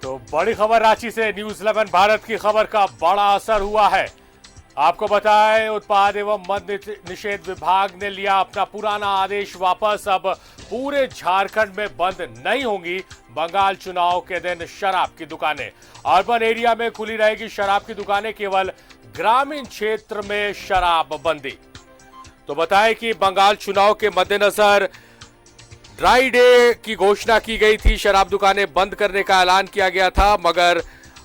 तो बड़ी खबर रांची से न्यूज 11 भारत की खबर का बड़ा असर हुआ है। आपको बताएं, उत्पाद एवं मद्य निषेध विभाग ने लिया अपना पुराना आदेश वापस। अब पूरे झारखंड में बंद नहीं होंगी बंगाल चुनाव के दिन शराब की दुकानें। अर्बन एरिया में खुली रहेगी शराब की दुकानें, केवल ग्रामीण क्षेत्र में शराब बंदी। तो बताएं कि बंगाल चुनाव के मद्देनजर ड्राई डे की घोषणा की गई थी, शराब दुकानें बंद करने का ऐलान किया गया था, मगर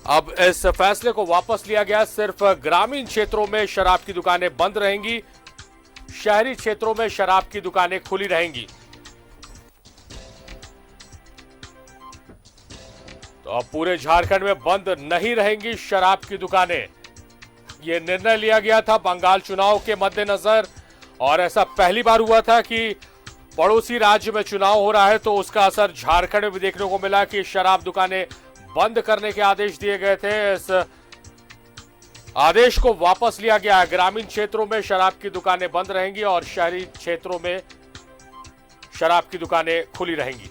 अब इस फैसले को वापस लिया गया। सिर्फ ग्रामीण क्षेत्रों में शराब की दुकानें बंद रहेंगी, शहरी क्षेत्रों में शराब की दुकानें खुली रहेंगी। तो अब पूरे झारखंड में बंद नहीं रहेंगी शराब की दुकानें। यह निर्णय लिया गया था बंगाल चुनाव के मद्देनजर, और ऐसा पहली बार हुआ था कि पड़ोसी राज्य में चुनाव हो रहा है तो उसका असर झारखंड में भी देखने को मिला कि शराब दुकानें बंद करने के आदेश दिए गए थे। इस आदेश को वापस लिया गया है। ग्रामीण क्षेत्रों में शराब की दुकानें बंद रहेंगी और शहरी क्षेत्रों में शराब की दुकानें खुली रहेंगी।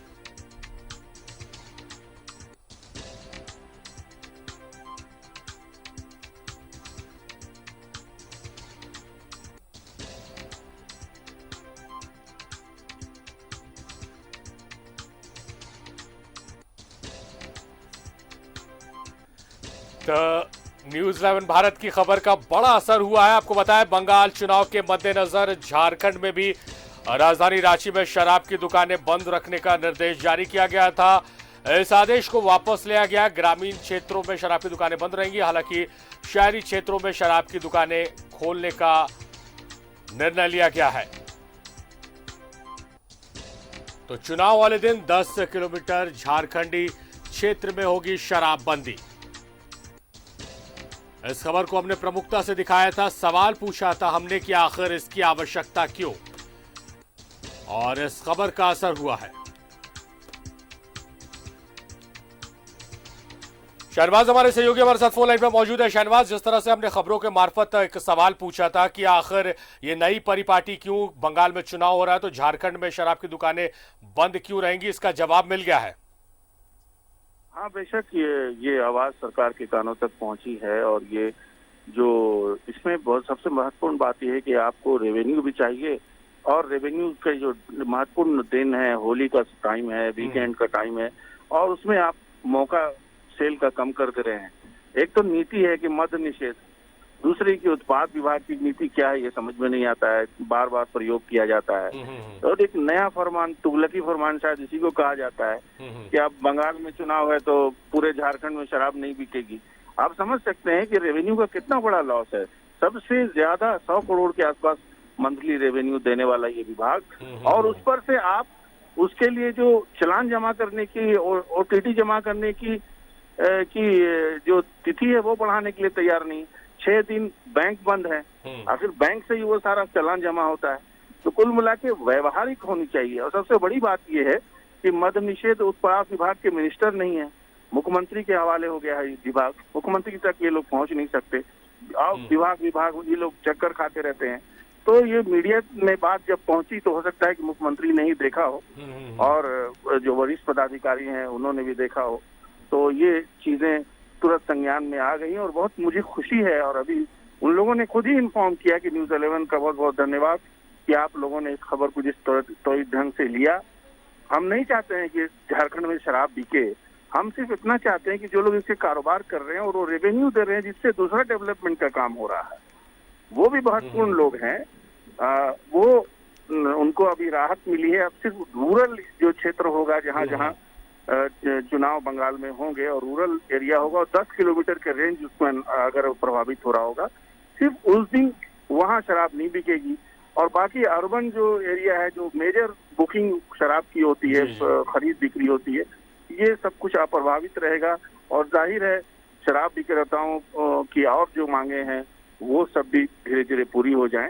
तो न्यूज 11 भारत की खबर का बड़ा असर हुआ है। आपको बताया, बंगाल चुनाव के मद्देनजर झारखंड में भी राजधानी रांची में शराब की दुकानें बंद रखने का निर्देश जारी किया गया था। इस आदेश को वापस लिया गया। ग्रामीण क्षेत्रों में शराब की दुकानें बंद रहेंगी, हालांकि शहरी क्षेत्रों में शराब की दुकानें खोलने का निर्णय लिया गया है। तो चुनाव वाले दिन 10 किलोमीटर झारखंडी क्षेत्र में होगी शराबबंदी। इस खबर को हमने प्रमुखता से दिखाया था, सवाल पूछा था हमने कि आखिर इसकी आवश्यकता क्यों, और इस खबर का असर हुआ है। शहनवाज हमारे सहयोगी हमारे साथ फोन लाइन पर मौजूद है। शहनवाज, जिस तरह से हमने खबरों के मार्फत एक सवाल पूछा था कि आखिर ये नई परिपाटी क्यों, बंगाल में चुनाव हो रहा है तो झारखंड में शराब की दुकानें बंद क्यों रहेंगी, इसका जवाब मिल गया है। हाँ, बेशक ये आवाज सरकार के कानों तक पहुंची है, और ये जो इसमें बहुत सबसे महत्वपूर्ण बात यह है कि आपको रेवेन्यू भी चाहिए, और रेवेन्यू का जो महत्वपूर्ण दिन है, होली का टाइम है, वीकेंड का टाइम है, और उसमें आप मौका सेल का कम कर दे रहे हैं। एक तो नीति है कि मद्य निषेध, दूसरी की उत्पाद विभाग की नीति क्या है ये समझ में नहीं आता है, बार बार प्रयोग किया जाता है। और एक नया फरमान, तुगलकी फरमान शायद इसी को कहा जाता है कि अब बंगाल में चुनाव है तो पूरे झारखंड में शराब नहीं बिकेगी। आप समझ सकते हैं कि रेवेन्यू का कितना बड़ा लॉस है। सबसे ज्यादा 100 करोड़ के आसपास मंथली रेवेन्यू देने वाला ये विभाग, और उस पर से आप उसके लिए जो चलान जमा करने की, ओटीटी जमा करने की जो तिथि है वो बढ़ाने के लिए तैयार नहीं। 6 दिन बैंक बंद है, आखिर बैंक से ही वो सारा चालान जमा होता है। तो कुल मिला के व्यवहारिक होनी चाहिए। और सबसे बड़ी बात ये है कि मद्य निषेध उत्पाद विभाग के मिनिस्टर नहीं है, मुख्यमंत्री के हवाले हो गया है ये विभाग। मुख्यमंत्री तक ये लोग पहुंच नहीं सकते, और विभाग ये लोग चक्कर खाते रहते हैं। तो ये मीडिया में बात जब पहुंची तो हो सकता है कि मुख्यमंत्री ने ही देखा हो, और जो वरिष्ठ पदाधिकारी हैं उन्होंने भी देखा हो, तो ये चीजें तुरंत संज्ञान में आ गई, और बहुत मुझे खुशी है। और अभी उन लोगों ने खुद ही इन्फॉर्म किया कि न्यूज 11 का बहुत बहुत धन्यवाद कि आप लोगों ने इस खबर को जिस त्वरित ढंग से लिया। हम नहीं चाहते हैं कि झारखंड में शराब बिके, हम सिर्फ इतना चाहते हैं कि जो लोग इससे कारोबार कर रहे हैं और वो रेवेन्यू दे रहे हैं जिससे दूसरा डेवलपमेंट का काम हो रहा है, वो भी महत्वपूर्ण लोग हैं, वो उनको अभी राहत मिली है। अब सिर्फ रूरल जो क्षेत्र होगा जहाँ जहाँ चुनाव बंगाल में होंगे, और रूरल एरिया होगा, और 10 किलोमीटर के रेंज उसमें अगर प्रभावित हो रहा होगा, सिर्फ उस दिन वहाँ शराब नहीं बिकेगी। और बाकी अर्बन जो एरिया है, जो मेजर बुकिंग शराब की होती है, खरीद बिक्री होती है, ये सब कुछ अप्रभावित रहेगा। और जाहिर है शराब विक्रेताओं की और जो मांगे हैं वो सब भी धीरे धीरे पूरी हो जाएं,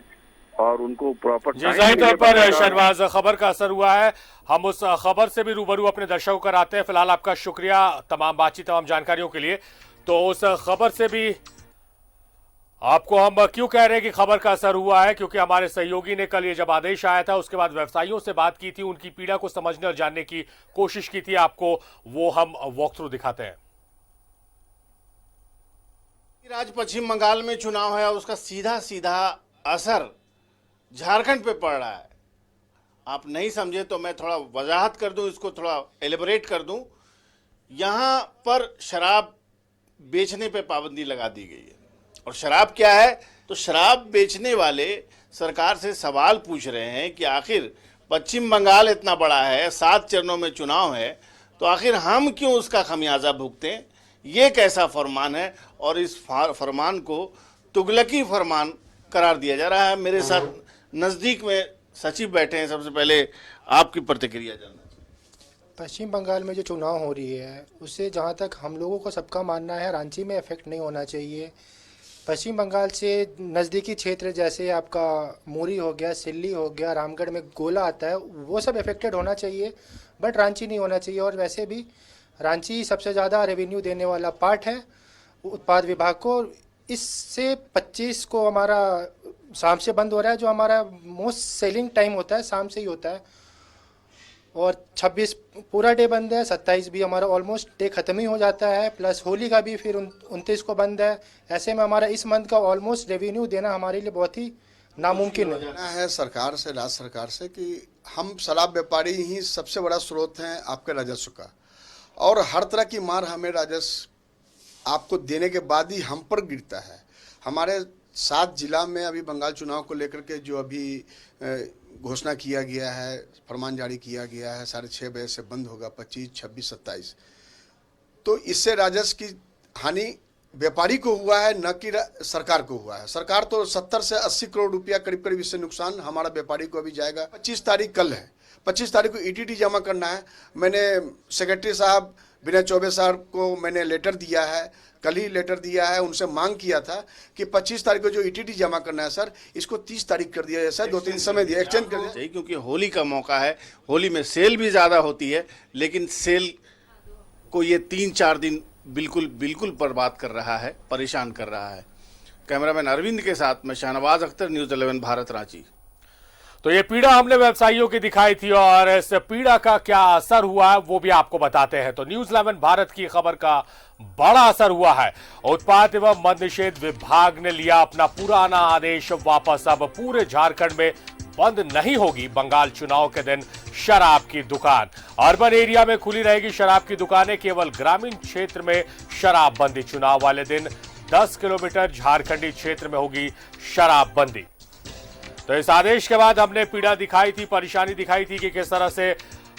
और उनको प्रॉपर जाहिर तौर पर शहनवाज, खबर का असर हुआ है। हम उस खबर से भी रूबरू अपने दर्शकों कराते हैं। फिलहाल आपका शुक्रिया तमाम बातचीत, तमाम जानकारियों के लिए। तो उस खबर से भी आपको हम क्यों कह रहे हैं कि खबर का असर हुआ है, क्योंकि हमारे सहयोगी ने कल ये जब आदेश आया था उसके बाद व्यवसायियों से बात की थी, उनकी पीड़ा को समझने और जानने की कोशिश की थी। आपको वो हम वॉक थ्रू दिखाते हैं। आज पश्चिम बंगाल में चुनाव है और उसका सीधा सीधा असर झारखंड पे पड़ रहा है। आप नहीं समझे तो मैं थोड़ा वजाहत कर दूं, इसको थोड़ा एलिबरेट कर दूं। यहाँ पर शराब बेचने पे पाबंदी लगा दी गई है। और शराब क्या है? तो शराब बेचने वाले सरकार से सवाल पूछ रहे हैं कि आखिर पश्चिम बंगाल इतना बड़ा है, 7 चरणों में चुनाव है, तो आखिर हम क्यों उसका खमियाजा भुगतें? ये कैसा फरमान है? और इस फरमान को तुगलकी फरमान करार दिया जा रहा है। मेरे साथ नज़दीक में सचिव बैठे हैं। सबसे पहले आपकी प्रतिक्रिया जानना चाहिए। पश्चिम बंगाल में जो चुनाव हो रही है उससे जहाँ तक हम लोगों को सबका मानना है रांची में इफेक्ट नहीं होना चाहिए। पश्चिम बंगाल से नज़दीकी क्षेत्र जैसे आपका मुरी हो गया, सिल्ली हो गया, रामगढ़ में गोला आता है, वो सब इफेक्टेड होना चाहिए, बट रांची नहीं होना चाहिए। और वैसे भी रांची सबसे ज़्यादा रेवेन्यू देने वाला पार्ट है उत्पाद विभाग को। इससे 25 को हमारा शाम से बंद हो रहा है, जो हमारा मोस्ट सेलिंग टाइम होता है शाम से ही होता है। और 26 पूरा डे बंद है, 27 भी हमारा ऑलमोस्ट डे ख़त्म ही हो जाता है, प्लस होली का भी फिर 29 को बंद है। ऐसे में हमारा इस मंथ का ऑलमोस्ट रेवेन्यू देना हमारे लिए बहुत ही नामुमकिन है सरकार से, राज्य सरकार से, कि हम शराब व्यापारी ही सबसे बड़ा स्रोत हैं आपके राजस्व का, और हर तरह की मार हमें राजस्व आपको देने के बाद ही हम पर गिरता है। हमारे 7 जिला में अभी बंगाल चुनाव को लेकर के जो अभी घोषणा किया गया है, फरमान जारी किया गया है, 6:30 बजे से बंद होगा, 25, 26, 27। तो इससे राजस्व की हानि व्यापारी को हुआ है, न कि सरकार को हुआ है। सरकार तो 70 से 80 करोड़ रुपया करीब करीब इससे नुकसान हमारा व्यापारी को अभी जाएगा। 25 तारीख कल है, 25 तारीख को ईटीटी जमा करना है। मैंने सेक्रेटरी साहब विनय चौबे साहब को मैंने लेटर दिया है, कल ही लेटर दिया है, उनसे मांग किया था कि 25 तारीख को जो ईटीटी जमा करना है सर, इसको 30 तारीख कर दिया जाए सर, 2-3 समय दिया, एक्सटेंड कर दिया। क्योंकि होली का मौका है, होली में सेल भी ज़्यादा होती है, लेकिन सेल को ये 3-4 दिन बिल्कुल बर्बाद कर रहा है, परेशान कर रहा है। कैमरामैन अरविंद के साथ मैं शाहनवाज अख्तर, न्यूज़ 11 भारत, रांची। तो ये पीड़ा हमने व्यवसायियों की दिखाई थी और इस पीड़ा का क्या असर हुआ है वो भी आपको बताते हैं। तो न्यूज़ 11 भारत की खबर का बड़ा असर हुआ है। उत्पाद एवं मद्य निषेध विभाग ने लिया अपना पुराना आदेश वापस। अब पूरे झारखंड में बंद नहीं होगी बंगाल चुनाव के दिन शराब की दुकान। अर्बन एरिया में खुली रहेगी शराब की दुकानें, केवल ग्रामीण क्षेत्र में शराबबंदी। चुनाव वाले दिन 10 किलोमीटर झारखंडी क्षेत्र में होगी शराबबंदी। तो इस आदेश के बाद हमने पीड़ा दिखाई थी, परेशानी दिखाई थी कि किस तरह से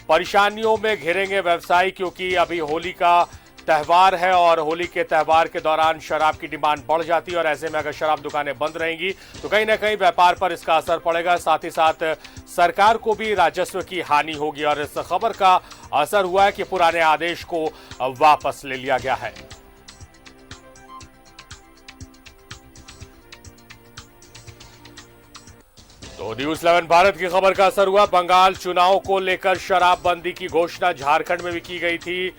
परेशानियों में घिरेंगे व्यवसायी, क्योंकि अभी होली का त्यौहार है और होली के त्यौहार के दौरान शराब की डिमांड बढ़ जाती है और ऐसे में अगर शराब दुकानें बंद रहेंगी तो कहीं ना कहीं व्यापार पर इसका असर पड़ेगा। साथ ही साथ सरकार को भी राजस्व की हानि होगी और इस खबर का असर हुआ है कि पुराने आदेश को वापस ले लिया गया है। तो न्यूज़ 11 भारत की खबर का असर हुआ। बंगाल चुनाव को लेकर शराबबंदी की घोषणा झारखंड में भी की गई थी।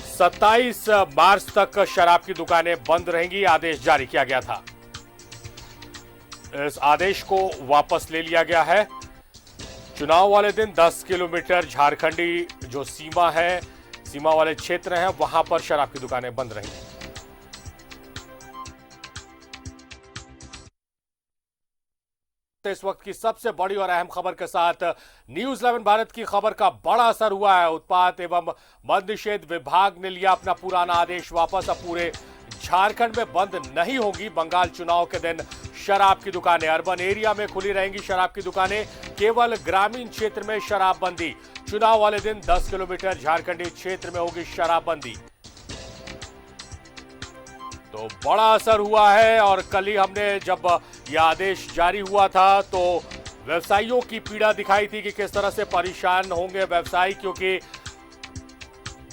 27 मार्च तक शराब की दुकानें बंद रहेंगी, आदेश जारी किया गया था। इस आदेश को वापस ले लिया गया है। चुनाव वाले दिन 10 किलोमीटर झारखंडी जो सीमा है, सीमा वाले क्षेत्र हैं, वहां पर शराब की दुकानें बंद रहेंगी। इस वक्त की सबसे बड़ी और अहम खबर के साथ न्यूज़ 11 भारत की खबर का बड़ा असर हुआ है। उत्पाद एवं मद्य निषेध विभाग ने लिया अपना पुराना आदेश वापस। अब पूरे झारखंड में बंद नहीं होगी बंगाल चुनाव के दिन शराब की दुकानें। अर्बन एरिया में खुली रहेंगी शराब की दुकानें, केवल ग्रामीण क्षेत्र में शराबबंदी। चुनाव वाले दिन 10 किलोमीटर झारखंडी क्षेत्र में होगी शराबबंदी। तो बड़ा असर हुआ है और कल ही हमने जब यह आदेश जारी हुआ था तो व्यवसायियों की पीड़ा दिखाई थी कि किस तरह से परेशान होंगे व्यवसायी, क्योंकि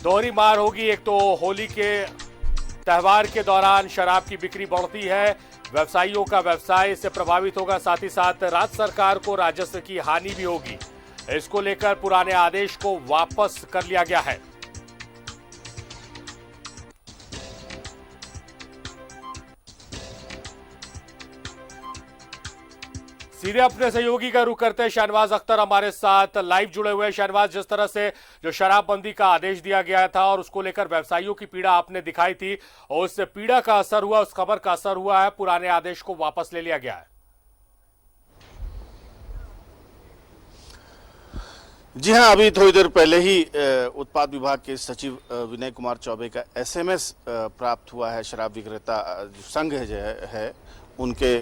दोहरी मार होगी। एक तो होली के त्यौहार के दौरान शराब की बिक्री बढ़ती है, व्यवसायियों का व्यवसाय इससे प्रभावित होगा, साथ ही साथ राज्य सरकार को राजस्व की हानि भी होगी। इसको लेकर पुराने आदेश को वापस कर लिया गया है। सीधे अपने सहयोगी का रुख करते हैं। शहनवाज अख्तर हमारे साथ लाइव जुड़े हुए हैं। शहनवाज, जिस तरह से जो शराबबंदी का आदेश दिया गया था और उसको लेकर व्यवसायियों की पीड़ा आपने दिखाई थी, और उस पीड़ा का असर हुआ, उस खबर का असर हुआ है, पुराने आदेश को वापस ले लिया गया है। जी हाँ, अभी थोड़ी देर पहले ही उत्पाद विभाग के सचिव विनय कुमार चौबे का एसएमएस प्राप्त हुआ है। शराब विक्रेता संघ है उनके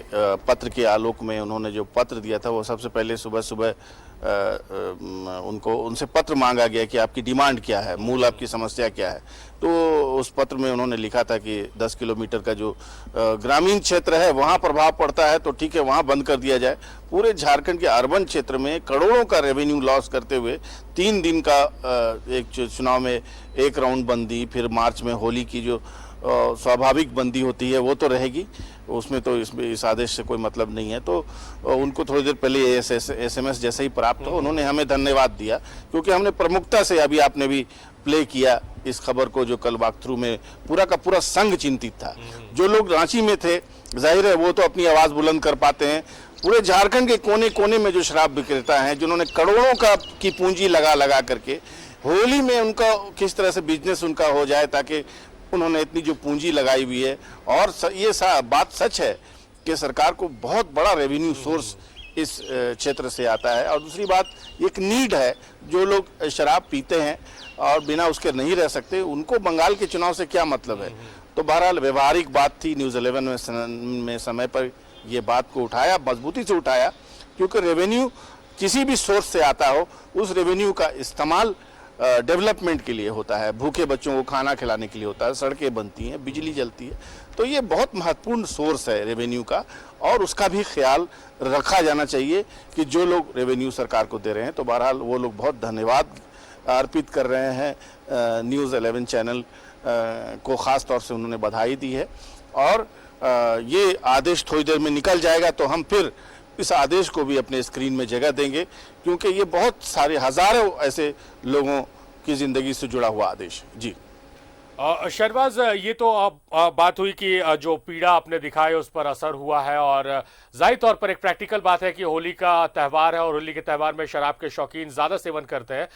पत्र के आलोक में उन्होंने जो पत्र दिया था, वो सबसे पहले सुबह सुबह उनसे पत्र मांगा गया कि आपकी डिमांड क्या है, मूल आपकी समस्या क्या है। तो उस पत्र में उन्होंने लिखा था कि 10 किलोमीटर का जो ग्रामीण क्षेत्र है वहाँ प्रभाव पड़ता है तो ठीक है, वहाँ बंद कर दिया जाए। पूरे झारखंड के अर्बन क्षेत्र में करोड़ों का रेवेन्यू लॉस करते हुए 3 दिन का एक चुनाव में एक राउंड बंदी, फिर मार्च में होली की जो स्वाभाविक बंदी होती है वो तो रहेगी, उसमें तो इस आदेश से कोई मतलब नहीं है। तो उनको थोड़ी देर पहले एसएमएस जैसे ही प्राप्त हो, उन्होंने हमें धन्यवाद दिया, क्योंकि हमने प्रमुखता से, अभी आपने भी प्ले किया इस खबर को, जो कल वॉक थ्रू में पूरा का पूरा संघ चिंतित था। जो लोग रांची में थे, जाहिर है वो तो अपनी आवाज बुलंद कर पाते हैं। पूरे झारखंड के कोने कोने में जो शराब विक्रेता हैं, जिन्होंने करोड़ों की पूंजी लगा करके होली में उनका किस तरह से बिजनेस उनका हो जाए, ताकि उन्होंने इतनी जो पूंजी लगाई हुई है। और ये बात सच है कि सरकार को बहुत बड़ा रेवेन्यू सोर्स इस क्षेत्र से आता है। और दूसरी बात, एक नीड है, जो लोग शराब पीते हैं और बिना उसके नहीं रह सकते, उनको बंगाल के चुनाव से क्या मतलब है। तो बहरहाल व्यवहारिक बात थी। न्यूज़ 11 में समय पर ये बात को उठाया, मजबूती से उठाया, क्योंकि रेवेन्यू किसी भी सोर्स से आता हो, उस रेवेन्यू का इस्तेमाल डेवलपमेंट के लिए होता है, भूखे बच्चों को खाना खिलाने के लिए होता है, सड़कें बनती हैं, बिजली जलती है। तो ये बहुत महत्वपूर्ण सोर्स है रेवेन्यू का, और उसका भी ख्याल रखा जाना चाहिए कि जो लोग रेवेन्यू सरकार को दे रहे हैं। तो बहरहाल वो लोग बहुत धन्यवाद अर्पित कर रहे हैं। न्यूज़ 11 चैनल को ख़ास तौर से उन्होंने बधाई दी है। और ये आदेश थोड़ी देर में निकल जाएगा, तो हम फिर इस आदेश को भी अपने स्क्रीन में जगह देंगे, क्योंकि ये बहुत सारे हजारों ऐसे लोगों की जिंदगी से जुड़ा हुआ आदेश। जी शहनवाज, ये तो अब बात हुई कि जो पीड़ा आपने दिखाई उस पर असर हुआ है, और जाहिर तौर पर एक प्रैक्टिकल बात है कि होली का त्यौहार है और होली के त्यौहार में शराब के शौकीन ज्यादा सेवन करते हैं।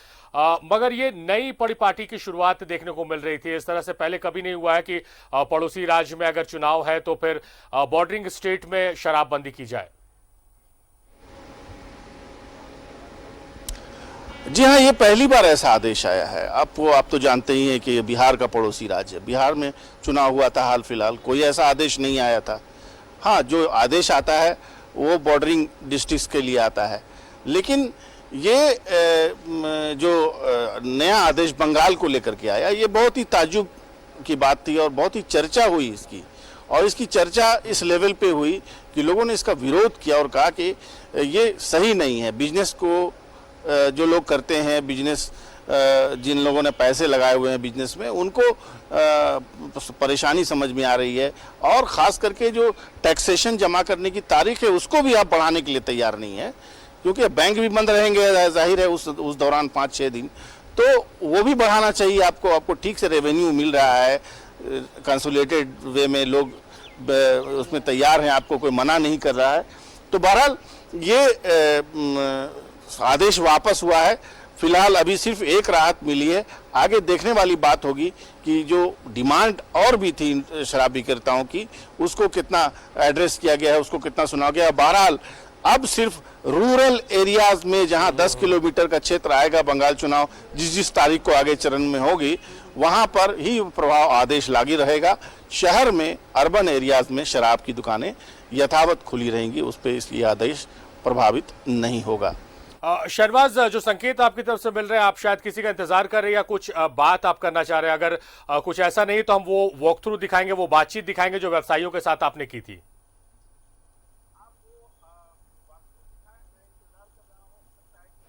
मगर ये नई बड़ी पार्टी की शुरुआत देखने को मिल रही थी। इस तरह से पहले कभी नहीं हुआ है कि पड़ोसी राज्य में अगर चुनाव है तो फिर बॉर्डरिंग स्टेट में शराबबंदी की जाए। जी हाँ, ये पहली बार ऐसा आदेश आया है। आप तो जानते ही हैं कि बिहार का पड़ोसी राज्य है, बिहार में चुनाव हुआ था हाल फिलहाल, कोई ऐसा आदेश नहीं आया था। हाँ, जो आदेश आता है वो बॉर्डरिंग डिस्ट्रिक्ट्स के लिए आता है, लेकिन ये जो नया आदेश बंगाल को लेकर के आया, ये बहुत ही ताज्जुब की बात थी और बहुत ही चर्चा हुई इसकी। और इसकी चर्चा इस लेवल पे हुई कि लोगों ने इसका विरोध किया और कहा कि ये सही नहीं है। बिजनेस को जो लोग करते हैं, बिजनेस जिन लोगों ने पैसे लगाए हुए हैं बिजनेस में, उनको परेशानी समझ में आ रही है। और ख़ास करके जो टैक्सेशन जमा करने की तारीख है उसको भी आप बढ़ाने के लिए तैयार नहीं है, क्योंकि बैंक भी बंद रहेंगे जाहिर है उस दौरान 5-6 दिन, तो वो भी बढ़ाना चाहिए। आपको ठीक से रेवेन्यू मिल रहा है, कंसोलिडेटेड वे में लोग उसमें तैयार हैं, आपको कोई मना नहीं कर रहा है। तो बहरहाल ये आदेश वापस हुआ है। फिलहाल अभी सिर्फ एक राहत मिली है, आगे देखने वाली बात होगी कि जो डिमांड और भी थी शराब विक्रेताओं की, उसको कितना एड्रेस किया गया है, उसको कितना सुना गया है। बहरहाल अब सिर्फ रूरल एरियाज में, जहां 10 किलोमीटर का क्षेत्र आएगा बंगाल चुनाव जिस तारीख को आगे चरण में होगी, वहां पर ही प्रभाव आदेश लागू रहेगा। शहर में, अर्बन एरियाज में शराब की दुकानें यथावत खुली रहेंगी, उस पर इसलिए आदेश प्रभावित नहीं होगा। शहनवाज, जो संकेत आपकी तरफ से मिल रहे हैं, आप शायद किसी का इंतजार कर रहे हैं या कुछ बात आप करना चाह रहे हैं। अगर कुछ ऐसा नहीं तो हम वो वॉक थ्रू दिखाएंगे, वो बातचीत दिखाएंगे जो व्यवसायियों के साथ आपने की थी।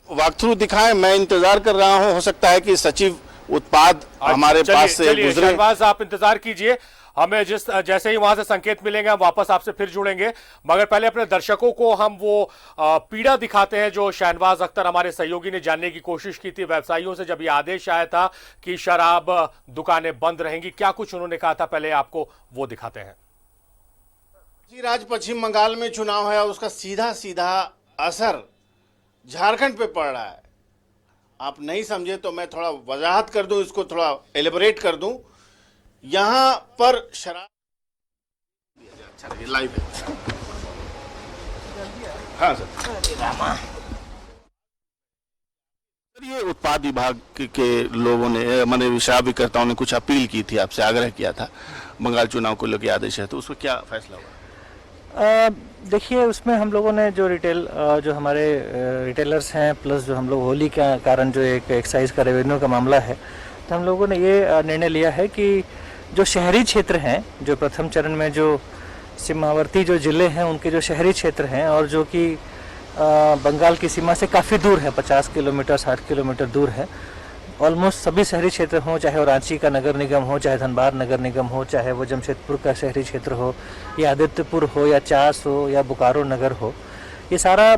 वॉक थ्रू दिखाएं, मैं इंतजार कर रहा हूं। हो सकता है कि सचिव उत्पाद हमारे पास से गुजरे। शहनवाज, आप इंतजार कीजिए, हमें जैसे ही वहां से संकेत मिलेंगे हम वापस आपसे फिर जुड़ेंगे। मगर पहले अपने दर्शकों को हम वो पीड़ा दिखाते हैं जो शहनवाज अख्तर हमारे सहयोगी ने जानने की कोशिश की थी व्यवसायियों से, जब ये आदेश आया था कि शराब दुकानें बंद रहेंगी। क्या कुछ उन्होंने कहा था, पहले आपको वो दिखाते हैं। राज्य पश्चिम बंगाल में चुनाव है, उसका सीधा सीधा असर झारखंड पे पड़ रहा है। आप नहीं समझे तो मैं थोड़ा वजाहत कर दूं, इसको थोड़ा एलिबरेट कर दूं। यहां पर शराब लाइव है। हाँ सर, ये उत्पाद विभाग के लोगों ने, माने शराब विक्रेताओं ने कुछ अपील की थी, आपसे आग्रह किया था, बंगाल चुनाव को लेकर आदेश है, तो उसको क्या फैसला हुआ? देखिए, उसमें हम लोगों ने जो जो हमारे रिटेलर्स हैं, प्लस जो हम लोग होली के कारण जो एक एक्साइज का रेवेन्यू का मामला है, तो हम लोगों ने ये निर्णय लिया है कि जो शहरी क्षेत्र हैं, जो प्रथम चरण में जो सीमावर्ती जो ज़िले हैं उनके जो शहरी क्षेत्र हैं और जो कि बंगाल की सीमा से काफ़ी दूर है, 50 किलोमीटर 60 किलोमीटर दूर है, ऑलमोस्ट सभी शहरी क्षेत्र हों, चाहे वो रांची का नगर निगम हो, चाहे धनबाद नगर निगम हो, चाहे वो जमशेदपुर का शहरी क्षेत्र हो, या आदित्यपुर हो, या चास हो, या बोकारो नगर हो, ये सारा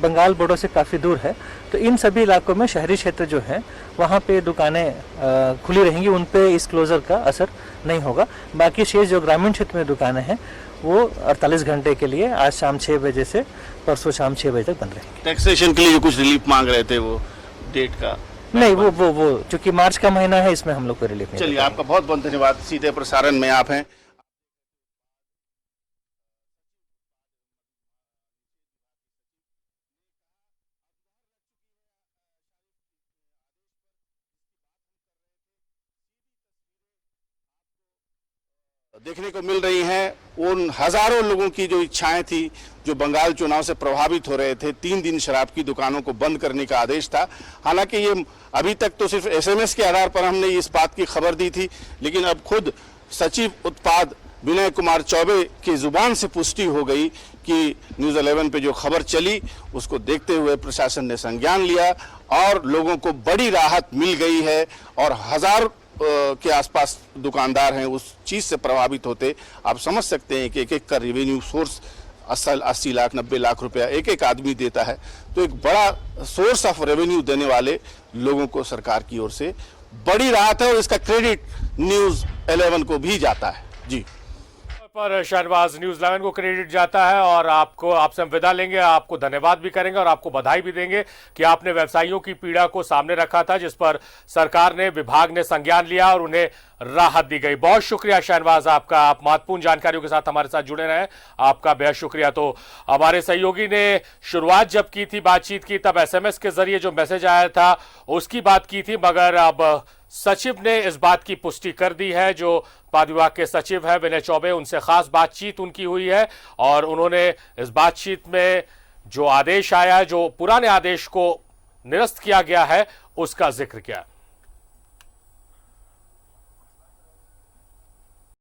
बंगाल बॉर्डर से काफ़ी दूर है। तो इन सभी इलाकों में शहरी क्षेत्र जो हैं वहाँ पे दुकानें खुली रहेंगी, उन पे इस क्लोज़र का असर नहीं होगा। बाकी शेष जो ग्रामीण क्षेत्र में दुकानें हैं वो 48 घंटे के लिए आज शाम 6 बजे से परसों शाम 6 बजे तक बंद रहेंगे। टैक्सेशन के लिए जो कुछ रिलीफ मांग रहे थे, वो डेट का नहीं, वो चूंकि मार्च का महीना है, इसमें हम लोग को रिलीफ नहीं। चलिए, आपका बहुत बहुत धन्यवाद। सीधे प्रसारण में आप हैं। देखने को मिल रही हैं उन हजारों लोगों की जो इच्छाएं थी, जो बंगाल चुनाव से प्रभावित हो रहे थे। 3 दिन शराब की दुकानों को बंद करने का आदेश था। हालांकि ये अभी तक तो सिर्फ एसएमएस के आधार पर हमने इस बात की खबर दी थी, लेकिन अब खुद सचिव उत्पाद विनय कुमार चौबे की जुबान से पुष्टि हो गई कि न्यूज़ 11 पे जो खबर चली उसको देखते हुए प्रशासन ने संज्ञान लिया और लोगों को बड़ी राहत मिल गई है। और हजार के आसपास दुकानदार हैं उस चीज से प्रभावित होते। आप समझ सकते हैं कि एक एक का रेवेन्यू सोर्स 80 लाख 90 लाख रुपया एक एक आदमी देता है, तो एक बड़ा सोर्स ऑफ रेवेन्यू देने वाले लोगों को सरकार की ओर से बड़ी राहत है और इसका क्रेडिट न्यूज़ 11 को भी जाता है। जी, पर शहनवाज न्यूज़ 11 को क्रेडिट जाता है और आपसे हम विदा लेंगे, आपको धन्यवाद भी करेंगे और आपको बधाई भी देंगे कि आपने व्यवसायियों की पीड़ा को सामने रखा था, जिस पर सरकार ने, विभाग ने संज्ञान लिया और उन्हें राहत दी गई। बहुत शुक्रिया शहनवाज आपका, आप महत्वपूर्ण जानकारियों के साथ हमारे साथ जुड़े रहे, आपका बेहद शुक्रिया। तो हमारे सहयोगी ने शुरुआत जब की थी बातचीत की, तब एसएमएस के जरिए जो मैसेज आया था उसकी बात की थी, मगर अब सचिव ने इस बात की पुष्टि कर दी है। जो उत्पाद विभाग के सचिव है विनय चौबे, उनसे खास बातचीत उनकी हुई है और उन्होंने इस बातचीत में जो आदेश आया है, जो पुराने आदेश को निरस्त किया गया है, उसका जिक्र किया।